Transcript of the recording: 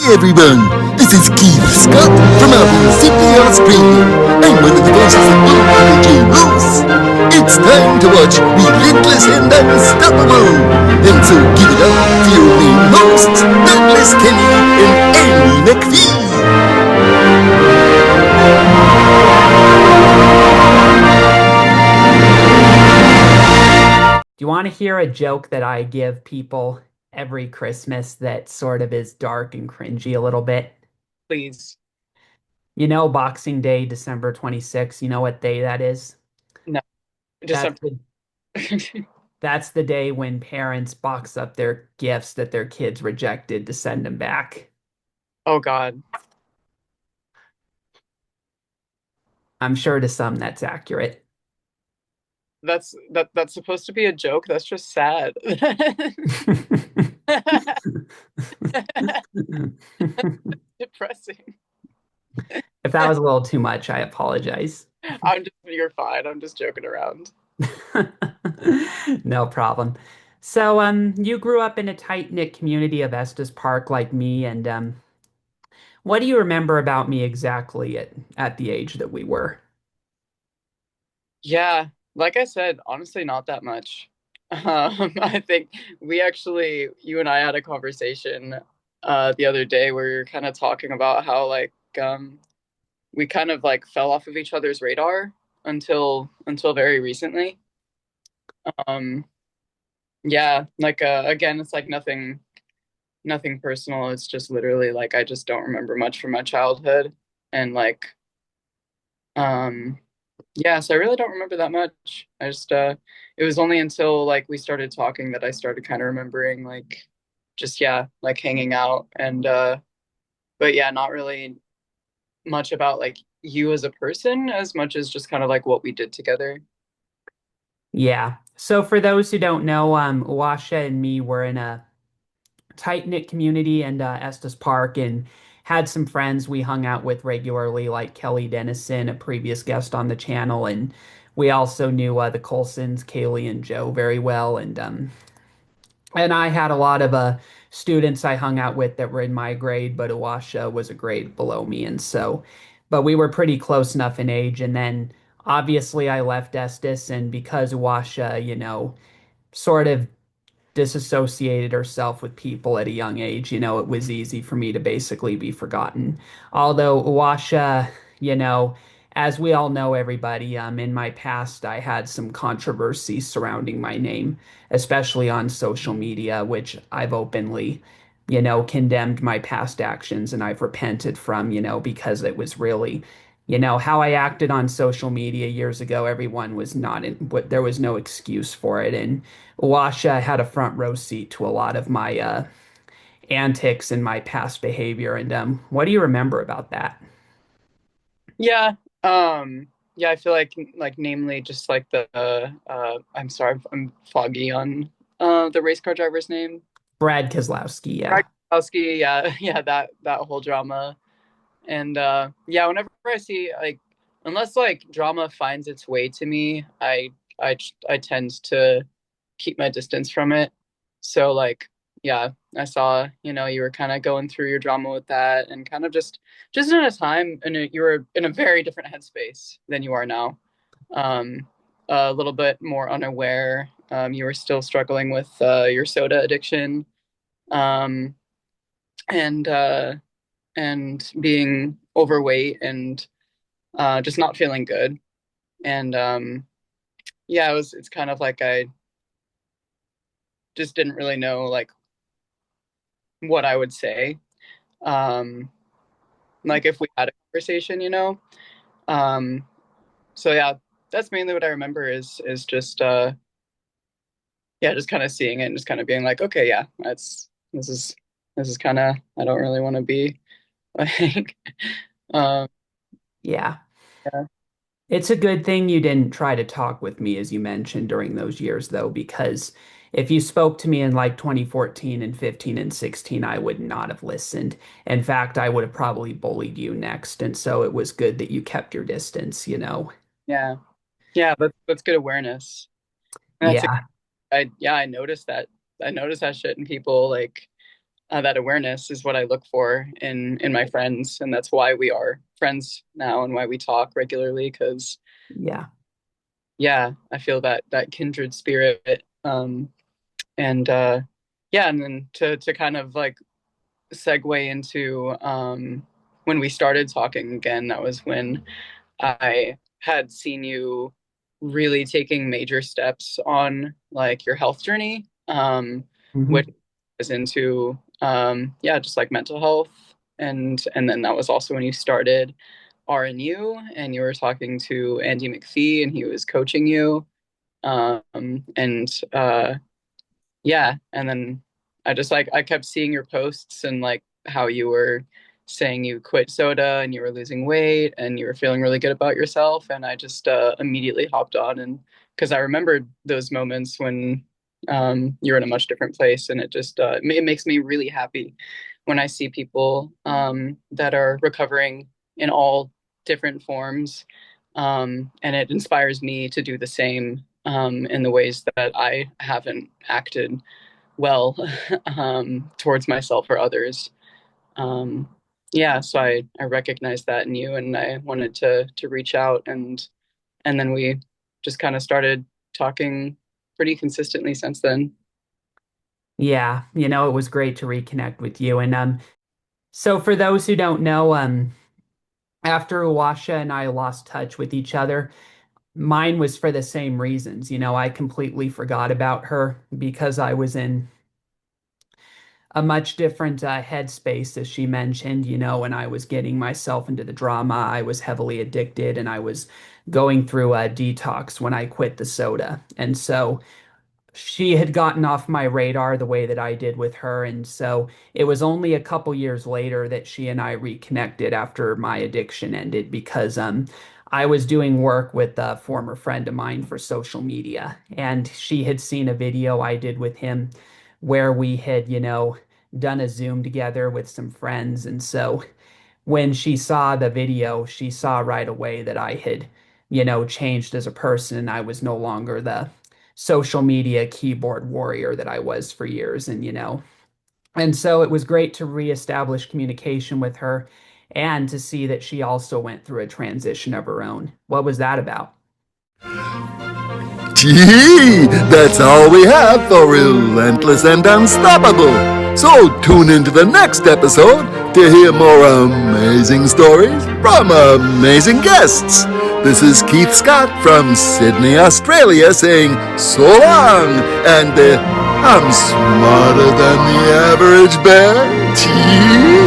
everyone, this is Keith Scott from Apple City, Australia. I'm one of the voices of Bull Energy Loose. It's time to watch Relentless and Unstoppable. And so give it up for your main hosts, Douglas Kelly and Andy McPhee. Do you want to hear a joke that I give people every Christmas that sort of is dark and cringy a little bit? Please. You know, Boxing Day, December 26th, you know what day that is? No. That's December. the that's the day when parents box up their gifts that their kids rejected to send them back. Oh God. I'm sure to some that's accurate. That's supposed to be a joke. That's just sad. Depressing. If that was a little too much, I apologize. You're fine. I'm just joking around. No problem. So, you grew up in a tight-knit community of Estes Park like me, and what do you remember about me exactly at the age that we were? Yeah, like I said, honestly, not that much. I think you and I had a conversation the other day where we were kind of talking about how we kind of like fell off of each other's radar until very recently. Um, yeah, again, it's like nothing personal. It's just literally like I just don't remember much from my childhood. And um yeah, so I really don't remember that much. I just it was only until like we started talking that I started kind of remembering like just yeah, like hanging out and but yeah, not really much about like you as a person as much as just kind of like what we did together. Yeah. So for those who don't know, Uasha and me were in a tight-knit community in Estes Park and had some friends we hung out with regularly, like Kelly Dennison, a previous guest on the channel, and we also knew the Colsons, Kaylee and Joe very well, and I had a lot of students I hung out with that were in my grade, but Uwasha was a grade below me, and so, but we were pretty close enough in age, and then obviously I left Estes, and because Uwasha, sort of disassociated herself with people at a young age, it was easy for me to basically be forgotten. Although Uwasha, you know, as we all know, everybody, in my past, I had some controversy surrounding my name, especially on social media, which I've openly, condemned my past actions and I've repented from, because it was really, how I acted on social media years ago. Everyone was not in, but there was no excuse for it. And Uasha had a front row seat to a lot of my antics and my past behavior. And what do you remember about that? Yeah. Yeah, I feel like namely just like the I'm sorry, I'm foggy on the race car driver's name. Brad Keselowski, Brad yeah. Keselowski, yeah, yeah, that whole drama. And yeah, whenever I see like unless like drama finds its way to me, I tend to keep my distance from it. So like yeah, I saw, you were kind of going through your drama with that and kind of just in a time and you were in a very different headspace than you are now. Um a little bit more unaware. You were still struggling with your soda addiction. Um and being overweight and just not feeling good. And yeah, it's kind of like I just didn't really know like what I would say. Um, like if we had a conversation, Um, so yeah, that's mainly what I remember is just yeah, just kind of seeing it and just kind of being like, okay, yeah, this is kind of I don't really want to be like um Yeah. yeah. It's a good thing you didn't try to talk with me, as you mentioned, during those years, though, because if you spoke to me in like 2014 and 15 and 16, I would not have listened. In fact, I would have probably bullied you next. And so it was good that you kept your distance. Yeah. Yeah, that's good awareness. And that's Yeah. I yeah, I noticed that. I noticed that shit in people like that awareness is what I look for in my friends, and that's why we are friends now and why we talk regularly. Because Yeah. yeah, I feel that kindred spirit. And yeah, and then to kind of like segue into when we started talking again, that was when I had seen you really taking major steps on like your health journey, which Hmm. was into yeah, just like mental health, and then that was also when you started RNU, and you were talking to Andy McPhee, and he was coaching you, and yeah, and then I kept seeing your posts and like how you were saying you quit soda and you were losing weight and you were feeling really good about yourself, and I just immediately hopped on, and because I remembered those moments when you're in a much different place, and it makes me really happy when I see people that are recovering in all different forms, and it inspires me to do the same in the ways that I haven't acted well towards myself or others. Um, yeah, so I recognized that in you, and I wanted to reach out, and then we just kind of started talking pretty consistently since then. Yeah, it was great to reconnect with you. And so for those who don't know, after Uasha and I lost touch with each other, mine was for the same reasons. I completely forgot about her because I was in a much different headspace, as she mentioned. When I was getting myself into the drama, I was heavily addicted and I was going through a detox when I quit the soda. And so she had gotten off my radar the way that I did with her. And so it was only a couple years later that she and I reconnected after my addiction ended because I was doing work with a former friend of mine for social media. And she had seen a video I did with him where we had, done a Zoom together with some friends. And so when she saw the video, she saw right away that I had, changed as a person. I was no longer the social media keyboard warrior that I was for years. And so it was great to reestablish communication with her and to see that she also went through a transition of her own. What was that about? Gee, that's all we have for Relentless and Unstoppable. So tune into the next episode to hear more amazing stories from amazing guests. This is Keith Scott from Sydney, Australia saying so long, and I'm smarter than the average bear. Gee.